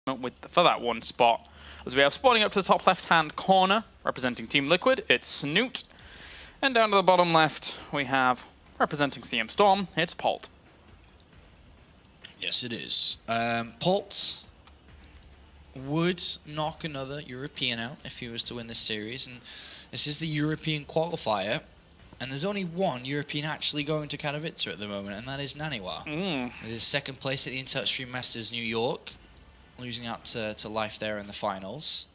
for that one spot. As we have spawning up to the top left-hand corner, representing Team Liquid, it's Snute. And down to the bottom left, we have, representing CM Storm, it's Polt. Yes, it is. Polt would knock another European out if he was to win this series, and this is the European qualifier, and there's only one European actually going to Katowice at the moment, and that is Naniwa. With his second place at the Intel Extreme Masters New York, losing out to life there in the finals.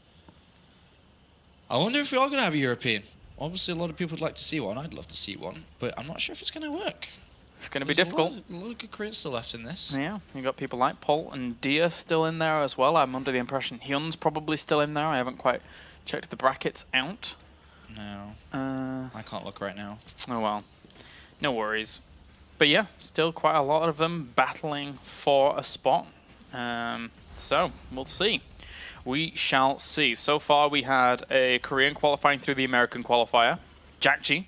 I wonder if we are going to have a European. Obviously, a lot of people would like to see one. I'd love to see one, but I'm not sure if it's going to work. It's going to be difficult. A lot of good Koreans still left in this. Yeah, you got people like Polt and Dia still in there as well. I'm under the impression Hyun's probably still in there. I haven't quite checked the brackets out. No. I can't look right now. Oh well. No worries. But yeah, still quite a lot of them battling for a spot. So, we'll see. We shall see. So far, we had a Korean qualifying through the American qualifier, Jackji.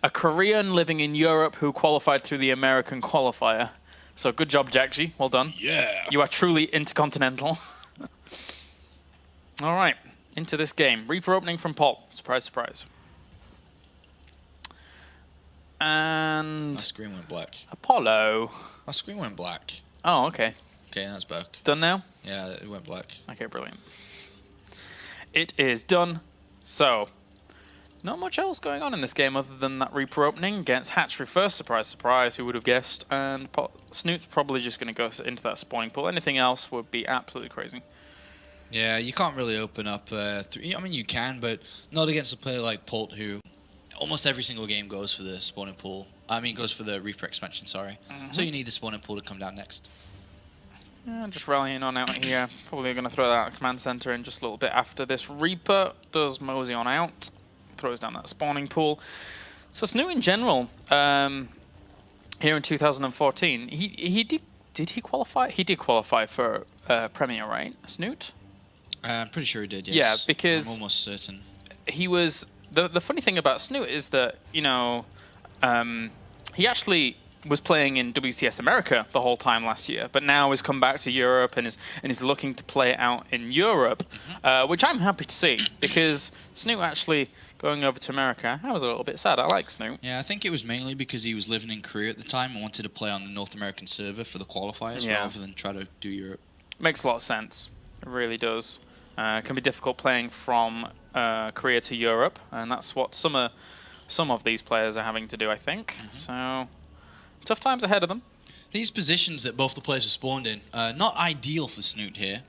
A Korean living in Europe who qualified through the American qualifier. So good job, Jackji. Well done. Yeah. You are truly intercontinental. All right, into this game. Reaper opening from Polt. Surprise, surprise. And My screen went black. Apollo. My screen went black. Oh, okay. Okay, that's back. It's done now? Yeah, it went black. Okay, brilliant. It is done. So, not much else going on in this game other than that Reaper opening against Hatchery first. Surprise, surprise, who would have guessed? And Snoot's probably just going to go into that spawning pool. Anything else would be absolutely crazy. Yeah, you can't really open up I mean, you can, but not against a player like Polt, who almost every single game goes for the spawning pool. I mean, goes for the Reaper expansion, sorry. So you need the spawning pool to come down next. Yeah, just rallying on out here. Probably going to throw that command center in just a little bit after this. Reaper does mosey on out. Throws down that spawning pool. So Snute in general, here in 2014, did he qualify? He did qualify for Premier, right? Snute? I'm pretty sure he did, yes. Yeah, because I'm almost certain. He was the funny thing about Snute is that, you know, he actually was playing in WCS America the whole time last year, but now has come back to Europe and is looking to play it out in Europe, which I'm happy to see, because Snute actually going over to America, I was a little bit sad. I like Snute. Yeah, I think it was mainly because he was living in Korea at the time and wanted to play on the North American server for the qualifiers rather than try to do Europe. Makes a lot of sense. It really does. It can be difficult playing from Korea to Europe, and that's what some of these players are having to do, I think. So, tough times ahead of them. These positions that both the players are spawned in, not ideal for Snute here.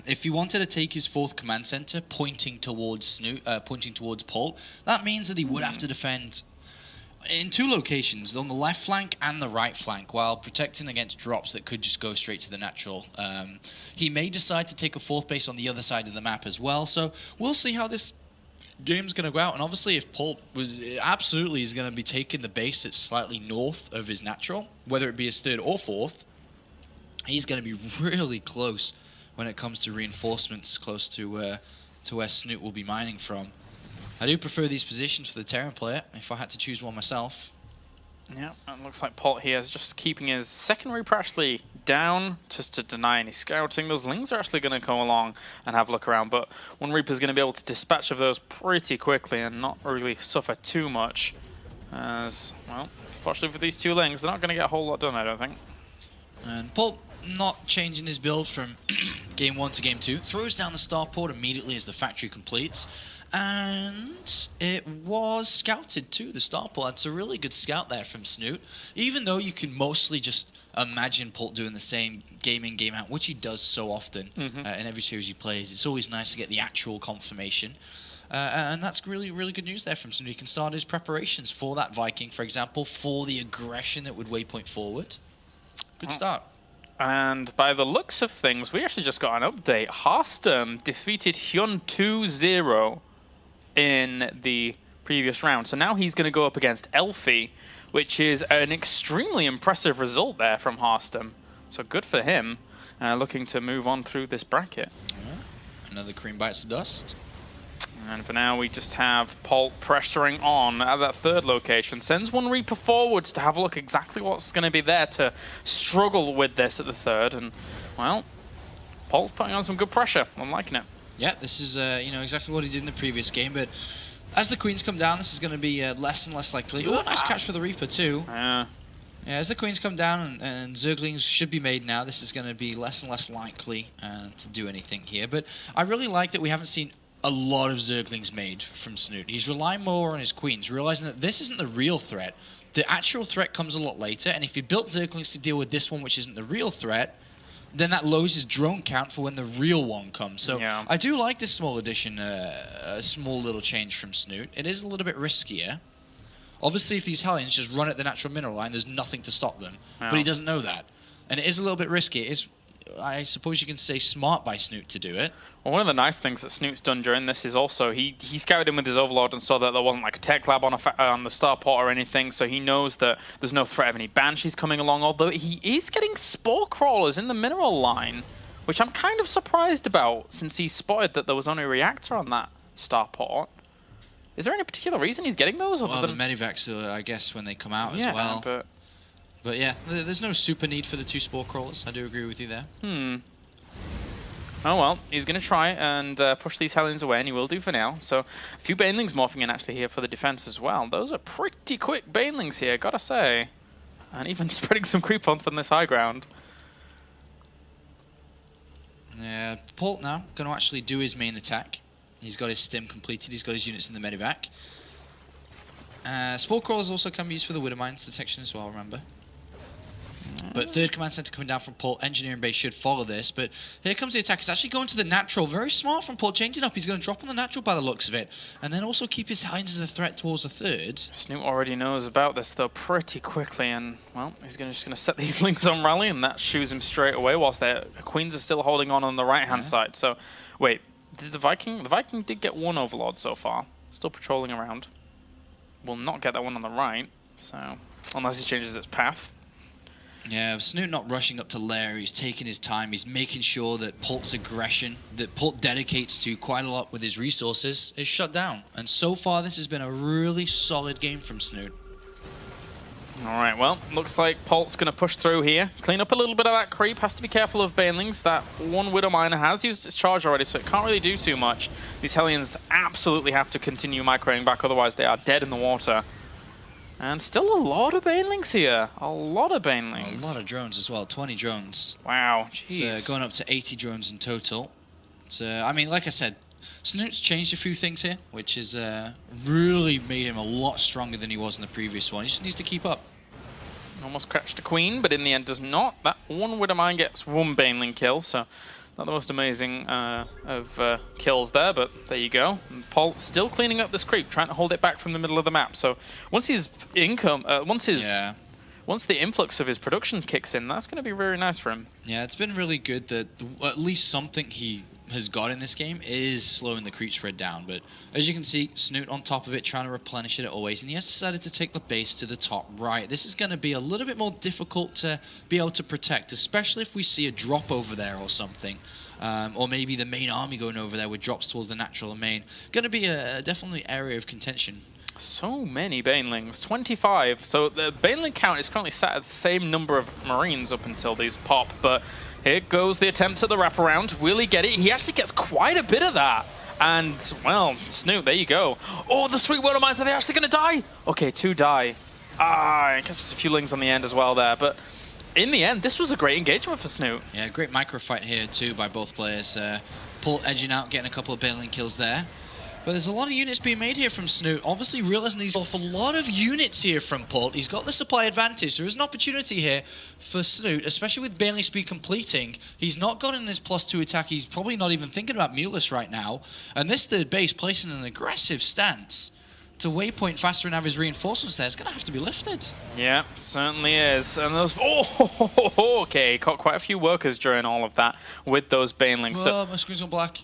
If he wanted to take his fourth command center pointing towards Snute, pointing towards Polt, that means that he would have to defend in two locations, on the left flank and the right flank, while protecting against drops that could just go straight to the natural. He may decide to take a fourth base on the other side of the map as well, so we'll see how this game's going to go out. And obviously, if Polt absolutely is going to be taking the base that's slightly north of his natural, whether it be his third or fourth, he's going to be really close when it comes to reinforcements close to where Snute will be mining from. I do prefer these positions for the Terran player, if I had to choose one myself. Yeah, it looks like Polt here is just keeping his second Reaper actually down, just to deny any scouting. Those Lings are actually going to come along and have a look around, but one Reaper's going to be able to dispatch of those pretty quickly and not really suffer too much. As, well, fortunately for these two Lings, they're not going to get a whole lot done, I don't think. And Polt not changing his build from game 1 to game 2. Throws down the starport immediately as the factory completes. And it was scouted too, the starport. That's a really good scout there from Snute. Even though you can mostly just imagine Polt doing the same game in, game out, which he does so often in every series he plays. It's always nice to get the actual confirmation. And that's really, really good news there from Snute. He can start his preparations for that Viking, for example, for the aggression that would waypoint forward. Good start. And by the looks of things, we actually just got an update. Harstem defeated Hyun 2-0 in the previous round. So now he's going to go up against Elfie, which is an extremely impressive result there from Harstem. So good for him, looking to move on through this bracket. Another cream bites the dust. And for now, we just have Polt pressuring on at that third location. Sends one Reaper forwards to have a look exactly what's going to be there to struggle with this at the third. And, well, Polt's putting on some good pressure. I'm liking it. Yeah, this is you know, exactly what he did in the previous game, but as the queens come down, this is going to be less and less likely. Oh, nice catch for the Reaper too. Yeah, as the queens come down and Zerglings should be made now, this is going to be less and less likely to do anything here. But I really like that we haven't seen a lot of Zerglings made from Snute. He's relying more on his queens, realizing that this isn't the real threat. The actual threat comes a lot later, and if he built Zerglings to deal with this one, which isn't the real threat, then that lowers his drone count for when the real one comes. So yeah. I do like this small addition, a small little change from Snute. It is a little bit riskier. Obviously, if these Hellions just run at the natural mineral line, there's nothing to stop them. But he doesn't know that. And it is a little bit risky. It is, I suppose you can say, smart by Snute to do it. Well, one of the nice things that Snute's done during this is also he scouted in with his Overlord and saw that there wasn't like a tech lab on the starport or anything, so he knows that there's no threat of any Banshees coming along, although he is getting Spore Crawlers in the mineral line, which I'm kind of surprised about since he spotted that there was only a reactor on that starport. Is there any particular reason he's getting those? Well, the Medivacs, I guess, when they come out as well. But yeah, there's no super need for the 2 Spore Crawlers. I do agree with you there. Oh well, he's going to try and push these Hellions away, and he will do for now. So a few Banelings morphing in actually here for the defense as well. Those are pretty quick Banelings here, gotta say. And even spreading some creep on from this high ground. Yeah, Polt now going to actually do his main attack. He's got his stim completed, he's got his units in the Medivac. Spore Crawlers also can be used for the Widow Mines detection as well, remember. But 3rd command center coming down from Polt. Engineering base should follow this. But here comes the attack. It's actually going to the natural. Very smart from Polt, changing up. He's going to drop on the natural by the looks of it. And then also keep his Hellions as a threat towards the 3rd. Snute already knows about this, though, pretty quickly. And, well, he's just going to set these links on rally, and that shoos him straight away, whilst their Queens are still holding on the right-hand side. So, wait, did the Viking did get 1 Overlord so far. Still patrolling around. Will not get that one on the right, so, unless he changes its path. Yeah, Snute not rushing up to lair, he's taking his time, he's making sure that Polt's aggression, that Polt dedicates to quite a lot with his resources, is shut down. And so far, this has been a really solid game from Snute. Alright, well, looks like Polt's going to push through here. Clean up a little bit of that creep, has to be careful of Banelings. That 1 Widow Miner has used its charge already, so it can't really do too much. These Hellions absolutely have to continue microing back, otherwise they are dead in the water. And still a lot of Banelings here. A lot of Banelings. A lot of drones as well. 20 drones. Wow, jeez. It's going up to 80 drones in total. So, I mean, like I said, Snute's changed a few things here, which has really made him a lot stronger than he was in the previous one. He just needs to keep up. Almost catched a Queen, but in the end does not. That 1 Widow Mine gets 1 Baneling kill, so not the most amazing of kills there, but there you go. And Polt still cleaning up this creep, trying to hold it back from the middle of the map. So once his income, once the influx of his production kicks in, that's going to be very nice for him. Yeah, it's been really good that at least something he has got in this game is slowing the creep spread down. But as you can see, Snute on top of it, trying to replenish it always, and he has decided to take the base to the top right. This is going to be a little bit more difficult to be able to protect, especially if we see a drop over there or something. Or maybe the main army going over there with drops towards the natural main. Going to be a definitely area of contention. So many Banelings, 25. So the Baneling count is currently sat at the same number of Marines up until these pop, but here goes the attempt at the wraparound. Will he get it? He actually gets quite a bit of that. And, well, Snute, there you go. Oh, the 3 Widow Mines, are they actually going to die? Okay, 2 die. He catches a few lings on the end as well there, but in the end, this was a great engagement for Snute. Yeah, great micro fight here too by both players. Polt edging out, getting a couple of Baneling kills there. But there's a lot of units being made here from Snute. Obviously realizing he's off a lot of units here from Polt. He's got the supply advantage. There is an opportunity here for Snute, especially with Baneling speed completing. He's not got in his +2 attack. He's probably not even thinking about Muteless right now. And this 3rd base placing an aggressive stance to waypoint faster and have his reinforcements there. It's going to have to be lifted. Yeah, certainly is. And those... okay, caught quite a few workers during all of that with those Banelings. Oh, my screen's gone black.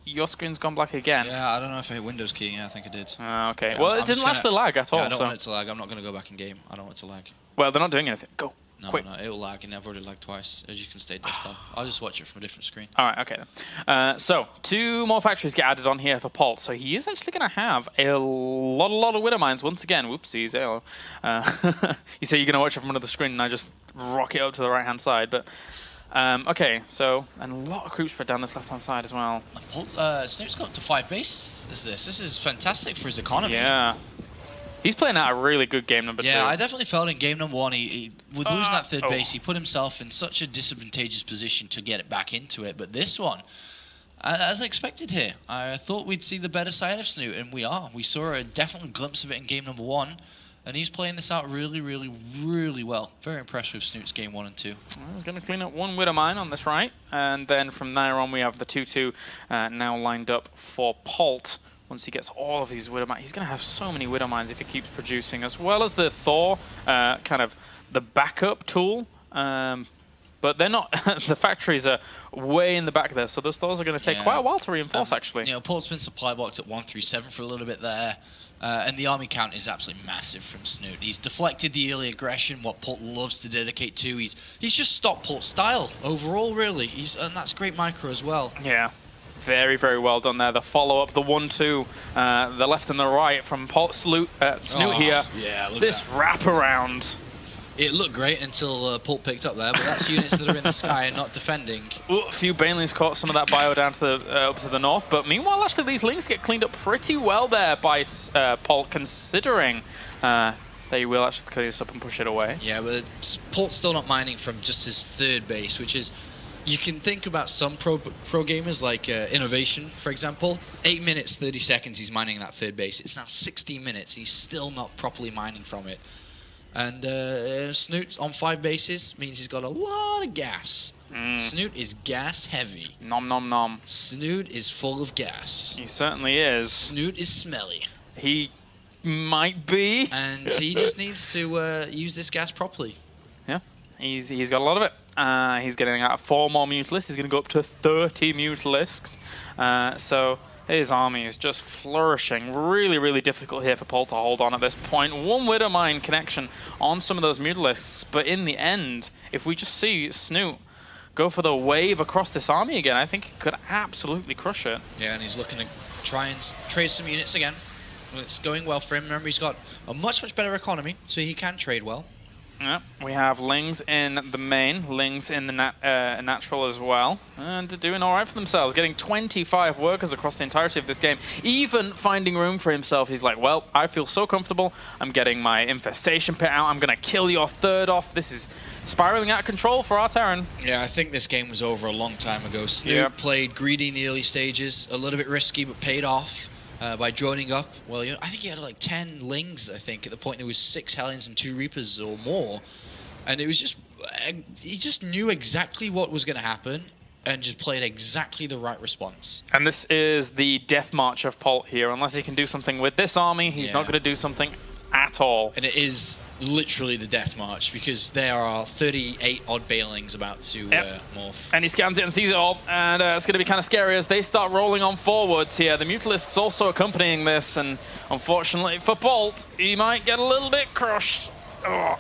Your screen's gone black again. Yeah, I don't know if I hit Windows key. Yeah, I think I did. Okay. Yeah, well, it didn't actually lag at all. Yeah, I don't want it to lag. I'm not going to go back in game. I don't want it to lag. Well, they're not doing anything. Go. No, quick. No, it'll lag, and I've already lagged twice. As you can stay desktop. I'll just watch it from a different screen. All right, okay then. So, 2 more factories get added on here for Polt. So he is actually going to have a lot of Widow Mines once again. Whoopsies, you say you're going to watch it from another screen, and I just rock it up to the right-hand side. But Okay, so, and a lot of creeps spread down this left-hand side as well. Snoot's got up to 5 bases. This is fantastic for his economy. Yeah. He's playing out a really good game number 2. Yeah, I definitely felt in game number 1, with losing that third oh. base, he put himself in such a disadvantageous position to get it back into it. But this one, as I expected here, I thought we'd see the better side of Snute, and we are. We saw a definite glimpse of it in game number 1, and he's playing this out really, really, really well. Very impressed with Snute's game 1 and 2. Well, he's going to clean up one Widow Mine on this right, and then from there on we have the 2-2 now lined up for Polt. Once he gets all of these Widow Mines, he's going to have so many Widow Mines if he keeps producing, as well as the Thor, kind of the backup tool. But they're not, the factories are way in the back there, so those Thors are going to take quite a while to reinforce, actually. You know, Polt's been supply blocked at 137 for a little bit there. And the army count is absolutely massive from Snute. He's deflected the early aggression, what Polt loves to dedicate to. He's just stopped Polt's style overall, really. And that's great micro as well. Yeah. Very, very well done there. The follow-up, the 1-2, the left and the right from Snute here. Yeah, look this at that. wraparound. It looked great until Polt picked up there, but that's units that are in the sky and not defending. Ooh, a few Banelings caught some of that bio down to the, up to the north, but meanwhile, actually, these links get cleaned up pretty well there by Polt, considering that he will actually clear this up and push it away. Yeah, but Polt's still not mining from just his third base, which is... You can think about some pro gamers like Innovation, for example. 8 minutes, 30 seconds he's mining that third base. It's now 60 minutes. He's still not properly mining from it. And Snute on 5 bases means he's got a lot of gas. Snute is gas heavy. Nom nom nom. Snute is full of gas. He certainly is. Snute is smelly. He might be. And he just needs to use this gas properly. Yeah, he's got a lot of it. He's getting out 4 more Mutalisks. He's going to go up to 30 Mutalisks. So his army is just flourishing. Really, really difficult here for Polt to hold on at this point. 1 Widow Mine connection on some of those Mutalisks. But in the end, if we just see Snute go for the wave across this army again, I think he could absolutely crush it. Yeah, and he's looking to try and trade some units again. It's going well for him. Remember, he's got a much, much better economy, so he can trade well. Yeah, we have Lings in the main, Lings in the natural as well, and doing all right for themselves, getting 25 workers across the entirety of this game, even finding room for himself. He's like, well, I feel so comfortable, I'm getting my infestation pit out, I'm going to kill your third off. This is spiraling out of control for our Terran. Yeah, I think this game was over a long time ago. Snute played greedy in the early stages, a little bit risky, but paid off. By joining up, well, you know, I think he had like 10 Lings, I think, at the point there was 6 Hellions and 2 Reapers or more. And it was just, he just knew exactly what was going to happen and just played exactly the right response. And this is the death march of Polt here. Unless he can do something with this army, he's not going to do something at all. And it is literally the death march because there are 38 odd Banelings about to morph. And he scans it and sees it all, and it's going to be kind of scary as they start rolling on forwards here. The Mutalisks also accompanying this, and unfortunately for Polt, he might get a little bit crushed. Oh.